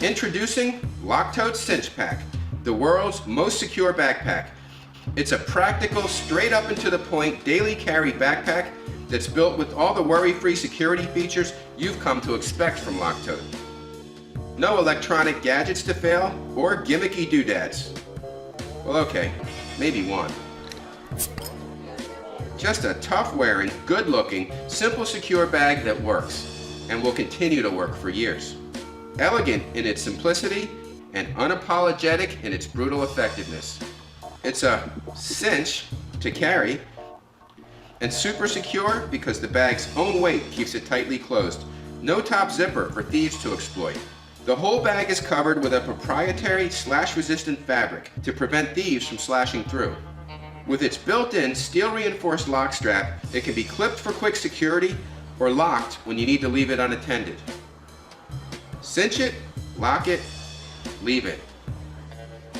Introducing Lock-Tote Cinch Pack, the world's most secure backpack. It's a practical, straight up and to the point daily carry backpack that's built with all the worry-free security features you've come to expect from Lock-Tote. No electronic gadgets to fail or gimmicky doodads. Well, okay, maybe one. Just a tough-wearing, good-looking, simple, secure bag that works and will continue to work for years. Elegant in its simplicity and unapologetic in its brutal effectiveness. It's a cinch to carry and super secure because the bag's own weight keeps it tightly closed. No top zipper for thieves to exploit. The whole bag is covered with a proprietary slash-resistant fabric to prevent thieves from slashing through. With its built-in steel-reinforced lock strap, it can be clipped for quick security or locked when you need to leave it unattended. Cinch it, lock it, leave it.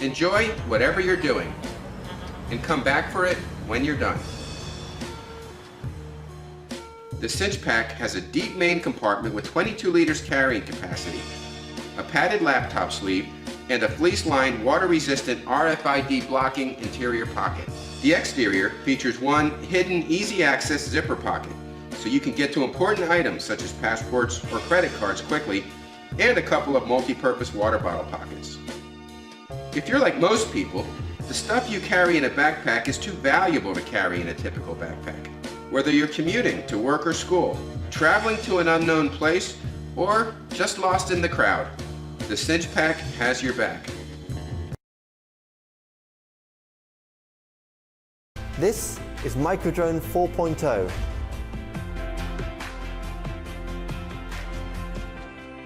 Enjoy whatever you're doing and come back for it when you're done. The Cinch Pack has a deep main compartment with 22 liters carrying capacity, a padded laptop sleeve, and a fleece-lined, water-resistant RFID blocking interior pocket. The exterior features one hidden, easy-access zipper pocket, so you can get to important items such as passports or credit cards quickly, and a couple of multi-purpose water bottle pockets. If you're like most people, the stuff you carry in a backpack is too valuable to carry in a typical backpack. Whether you're commuting to work or school, traveling to an unknown place, or just lost in the crowd, the Cinch Pack has your back. This is Microdrone 4.0.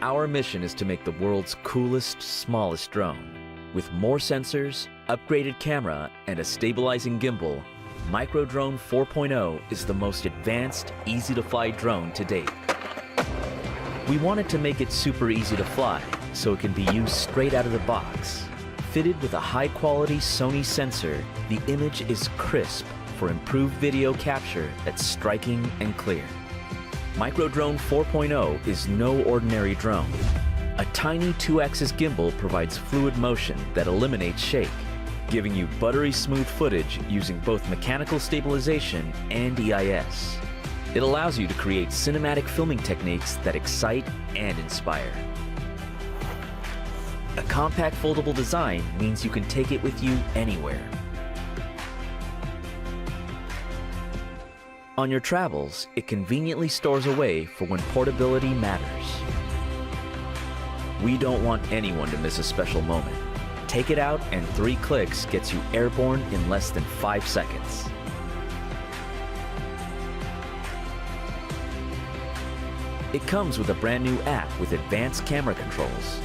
Our mission is to make the world's coolest, smallest drone. With more sensors, upgraded camera, and a stabilizing gimbal, Microdrone 4.0 is the most advanced, easy-to-fly drone to date. We wanted to make it super easy to fly, so it can be used straight out of the box. Fitted with a high-quality Sony sensor, the image is crisp for improved video capture that's striking and clear. Microdrone 4.0 is no ordinary drone. A tiny 2-axis gimbal provides fluid motion that eliminates shake, giving you buttery smooth footage using both mechanical stabilization and EIS. It allows you to create cinematic filming techniques that excite and inspire. A compact foldable design means you can take it with you anywhere. On your travels, it conveniently stores away for when portability matters. We don't want anyone to miss a special moment. Take it out and 3 clicks gets you airborne in less than 5 seconds. It comes with a brand new app with advanced camera controls.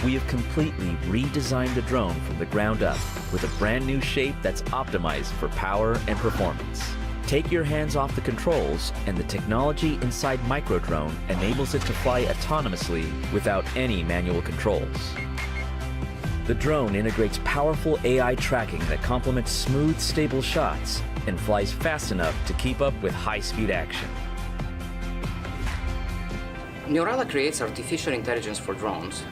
We have completely redesigned the drone from the ground up with a brand new shape that's optimized for power and performance. Take your hands off the controls, and the technology inside Microdrone enables it to fly autonomously without any manual controls. The drone integrates powerful AI tracking that complements smooth, stable shots and flies fast enough to keep up with high-speed action. Neurala creates artificial intelligence for drones.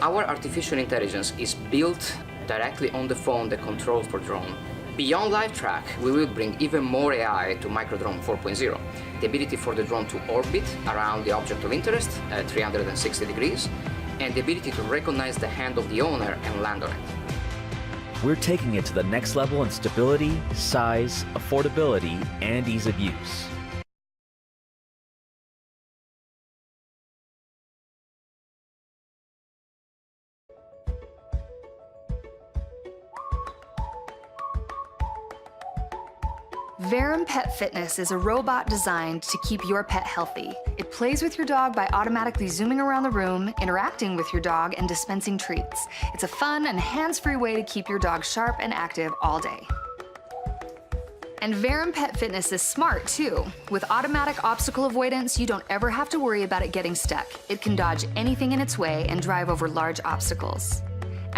Our artificial intelligence is built directly on the phone that controls the drone. Beyond LiveTrack, we will bring even more AI to Microdrone 4.0. The ability for the drone to orbit around the object of interest at 360 degrees, and the ability to recognize the hand of the owner and land on it. We're taking it to the next level in stability, size, affordability, and ease of use. Verum Pet Fitness is a robot designed to keep your pet healthy. It plays with your dog by automatically zooming around the room, interacting with your dog, and dispensing treats. It's a fun and hands-free way to keep your dog sharp and active all day. And Verum Pet Fitness is smart too. With automatic obstacle avoidance, you don't ever have to worry about it getting stuck. It can dodge anything in its way and drive over large obstacles.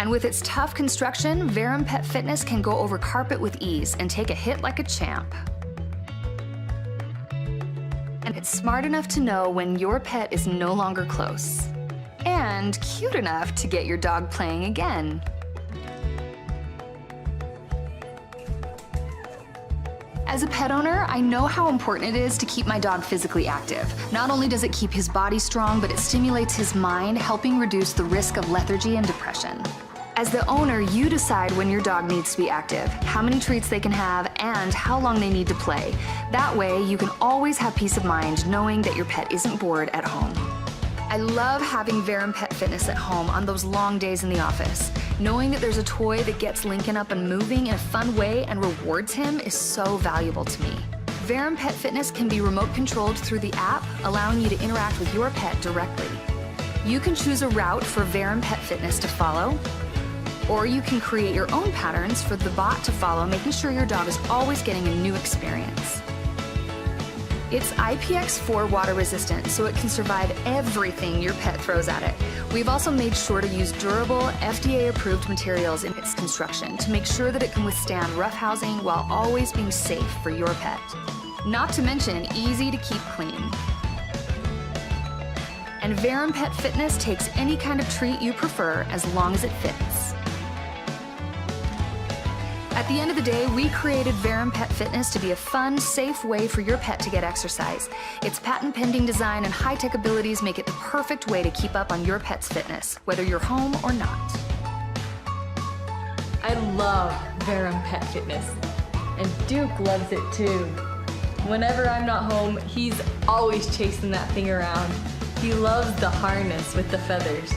And with its tough construction, Verum Pet Fitness can go over carpet with ease and take a hit like a champ. And it's smart enough to know when your pet is no longer close. And cute enough to get your dog playing again. As a pet owner, I know how important it is to keep my dog physically active. Not only does it keep his body strong, but it stimulates his mind, helping reduce the risk of lethargy and depression. As the owner, you decide when your dog needs to be active, how many treats they can have, and how long they need to play. That way, you can always have peace of mind knowing that your pet isn't bored at home. I love having Verum Pet Fitness at home on those long days in the office. Knowing that there's a toy that gets Lincoln up and moving in a fun way and rewards him is so valuable to me. Verum Pet Fitness can be remote controlled through the app, allowing you to interact with your pet directly. You can choose a route for Verum Pet Fitness to follow, or you can create your own patterns for the bot to follow, making sure your dog is always getting a new experience. It's IPX4 water resistant, so it can survive everything your pet throws at it. We've also made sure to use durable, FDA-approved materials in its construction to make sure that it can withstand rough housing while always being safe for your pet. Not to mention, easy to keep clean. And Verum Pet Fitness takes any kind of treat you prefer as long as it fits. At the end of the day, we created Verum Pet Fitness to be a fun, safe way for your pet to get exercise. Its patent-pending design and high-tech abilities make it the perfect way to keep up on your pet's fitness, whether you're home or not. I love Verum Pet Fitness, and Duke loves it too. Whenever I'm not home, he's always chasing that thing around. He loves the harness with the feathers.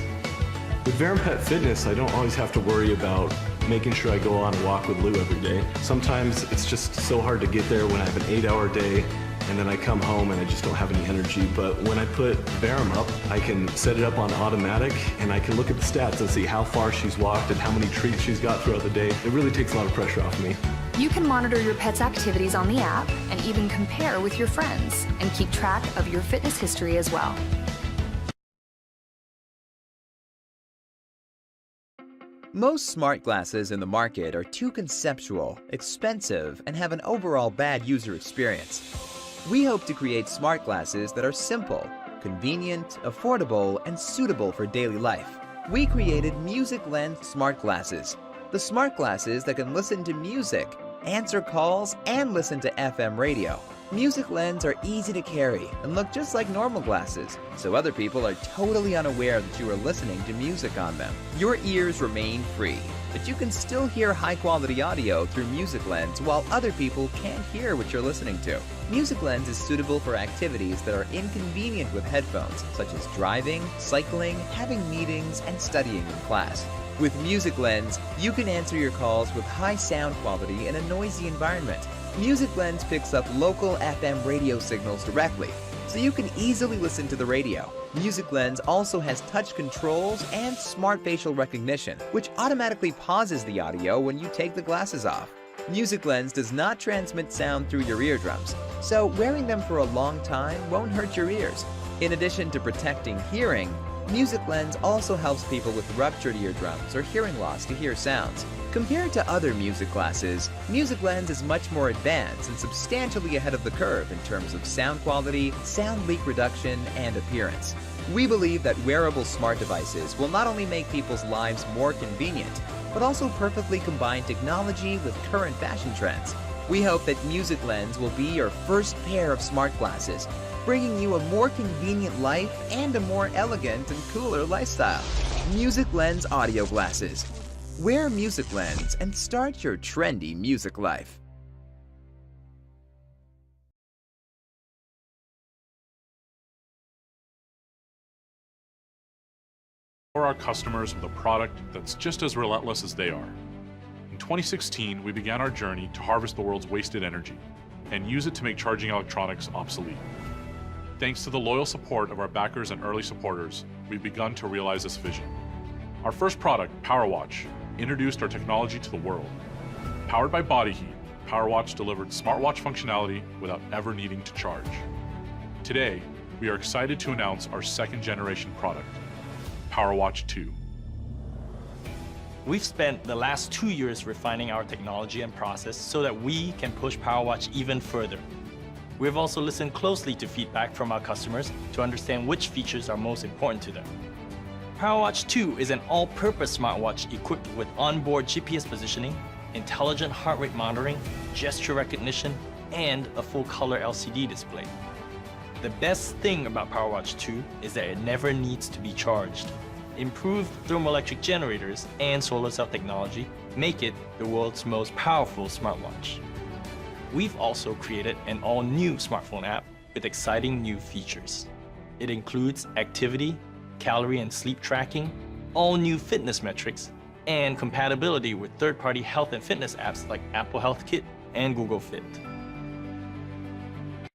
With Verum Pet Fitness, I don't always have to worry about making sure I go on a walk with Lou every day. Sometimes it's just so hard to get there when I have an 8-hour day and then I come home and I just don't have any energy. But when I put Verum up, I can set it up on automatic and I can look at the stats and see how far she's walked and how many treats she's got throughout the day. It really takes a lot of pressure off me. You can monitor your pet's activities on the app and even compare with your friends and keep track of your fitness history as well. Most smart glasses in the market are too conceptual, expensive, and have an overall bad user experience. We hope to create smart glasses that are simple, convenient, affordable, and suitable for daily life. We created Music Lens smart glasses, the smart glasses that can listen to music, answer calls, and listen to FM radio. Music Lens are easy to carry and look just like normal glasses, so other people are totally unaware that you are listening to music on them. Your ears remain free, but you can still hear high-quality audio through Music Lens while other people can't hear what you're listening to. Music Lens is suitable for activities that are inconvenient with headphones, such as driving, cycling, having meetings, and studying in class. With Music Lens, you can answer your calls with high sound quality in a noisy environment. Music Lens picks up local FM radio signals directly, so you can easily listen to the radio. Music Lens also has touch controls and smart facial recognition, which automatically pauses the audio when you take the glasses off. Music Lens does not transmit sound through your eardrums, so wearing them for a long time won't hurt your ears. In addition to protecting hearing, Music Lens also helps people with ruptured eardrums or hearing loss to hear sounds. Compared to other music glasses, Music Lens is much more advanced and substantially ahead of the curve in terms of sound quality, sound leak reduction, and appearance. We believe that wearable smart devices will not only make people's lives more convenient, but also perfectly combine technology with current fashion trends. We hope that Music Lens will be your first pair of smart glasses, bringing you a more convenient life and a more elegant and cooler lifestyle. Music Lens audio glasses. Wear Music Lens and start your trendy music life. For our customers with a product that's just as relentless as they are. In 2016, we began our journey to harvest the world's wasted energy and use it to make charging electronics obsolete. Thanks to the loyal support of our backers and early supporters, we've begun to realize this vision. Our first product, PowerWatch, introduced our technology to the world. Powered by body heat, PowerWatch delivered smartwatch functionality without ever needing to charge. Today, we are excited to announce our second generation product, PowerWatch 2. We've spent the last 2 years refining our technology and process so that we can push PowerWatch even further. We've also listened closely to feedback from our customers to understand which features are most important to them. PowerWatch 2 is an all-purpose smartwatch equipped with onboard GPS positioning, intelligent heart rate monitoring, gesture recognition, and a full-color LCD display. The best thing about PowerWatch 2 is that it never needs to be charged. Improved thermoelectric generators and solar cell technology make it the world's most powerful smartwatch. We've also created an all-new smartphone app with exciting new features. It includes activity, calorie and sleep tracking, all new fitness metrics, and compatibility with third-party health and fitness apps like Apple Health Kit and Google Fit.